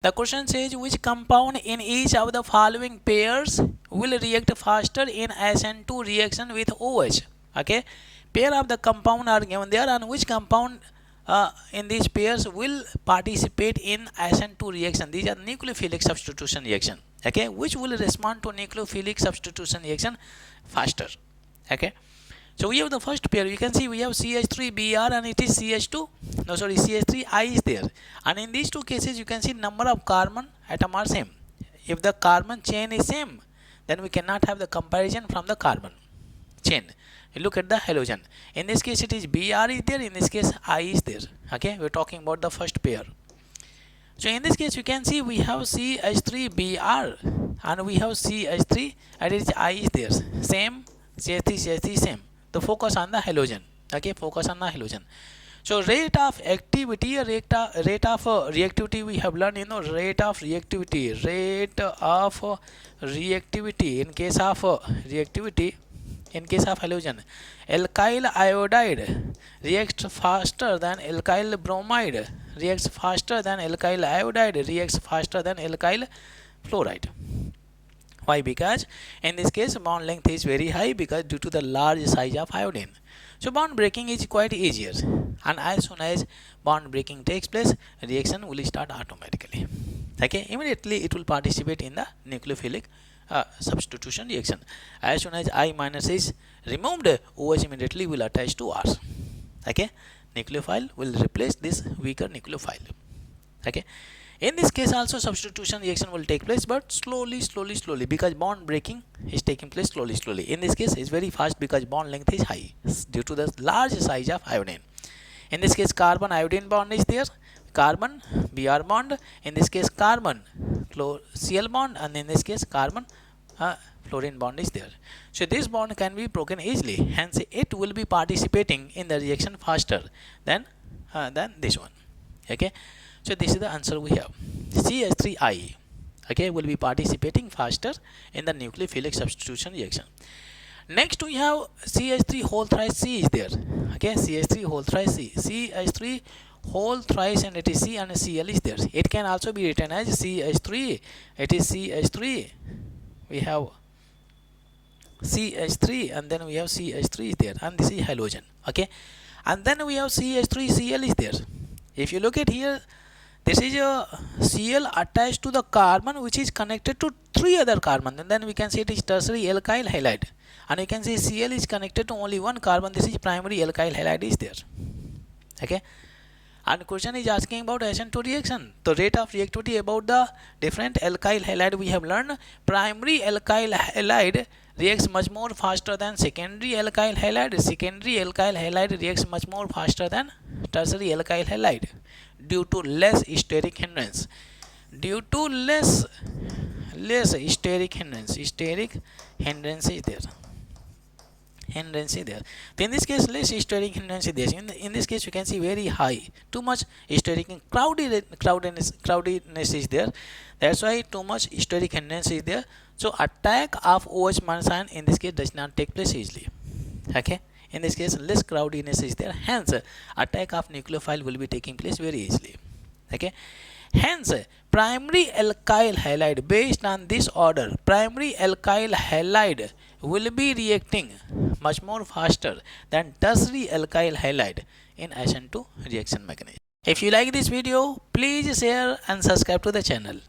The question says which compound in each of the following pairs will react faster in SN2 reaction with OH. Okay, pair of the compound are given there, and which compound in these pairs will participate in SN2 reaction. These are nucleophilic substitution reaction. Okay, which will respond to nucleophilic substitution reaction faster. Okay, so we have the first pair. You can see we have CH3Br and it is CH2. No, sorry, CH3I is there. And in these two cases, you can see number of carbon atom are same. If the carbon chain is same, then we cannot have the comparison from the carbon chain. You look at the halogen. In this case, it is Br is there. In this case, I is there. Okay, we're talking about the first pair. So in this case, you can see we have CH3Br and we have CH3 and it is I is there. Same, CH3 same. So focus on the halogen. Okay, focus on the halogen. So rate of activity, rate of reactivity we have learned, rate of reactivity in case of reactivity in case of halogen. Alkyl iodide reacts faster than alkyl bromide, reacts faster than alkyl iodide, reacts faster than alkyl fluoride. Why? Because in this case bond length is very high because due to the large size of iodine. So bond breaking is quite easier, and as soon as bond breaking takes place, reaction will start automatically. Okay, immediately it will participate in the nucleophilic substitution reaction. As soon as I minus is removed, OH immediately will attach to R. Okay, nucleophile will replace this weaker nucleophile. Okay, in this case also substitution reaction will take place, but slowly because bond breaking is taking place slowly. In this case is very fast because bond length is high due to the large size of iodine. In this case carbon iodine bond is there, carbon Br bond, in this case carbon Cl bond, and in this case carbon fluorine bond is there. So this bond can be broken easily, hence it will be participating in the reaction faster than this one. Okay, so this is the answer we have. CH3I, okay, will be participating faster in the nucleophilic substitution reaction. Next we have CH3 whole thrice C is there. Okay, CH3 whole thrice C, CH3 whole thrice, and it is C and Cl is there. It can also be written as CH3. It is CH3. We have CH3 and then we have CH3 is there, and this is halogen. Okay, and then we have CH3Cl is there. If you look at here, this is a Cl attached to the carbon which is connected to 3 other carbon, and then we can say it is tertiary alkyl halide, and you can see Cl is connected to only one carbon. This is primary alkyl halide is there. Okay, and question is asking about SN2 reaction. The rate of reactivity about the different alkyl halide we have learned. Primary alkyl halide reacts much more faster than secondary alkyl halide. Secondary alkyl halide reacts much more faster than tertiary alkyl halide due to less steric hindrance. Due to less steric hindrance is there. So in this case less steric hindrance is there. In this case you can see very high, too much steric cloudiness is there. That's why too much steric hindrance is there. So attack of OH minus ion in this case does not take place easily. Okay, in this case less cloudiness is there, hence attack of nucleophile will be taking place very easily. Okay, hence primary alkyl halide, based on this order, primary alkyl halide will be reacting much more faster than tertiary alkyl halide in SN2 reaction mechanism. If you like this video, please share and subscribe to the channel.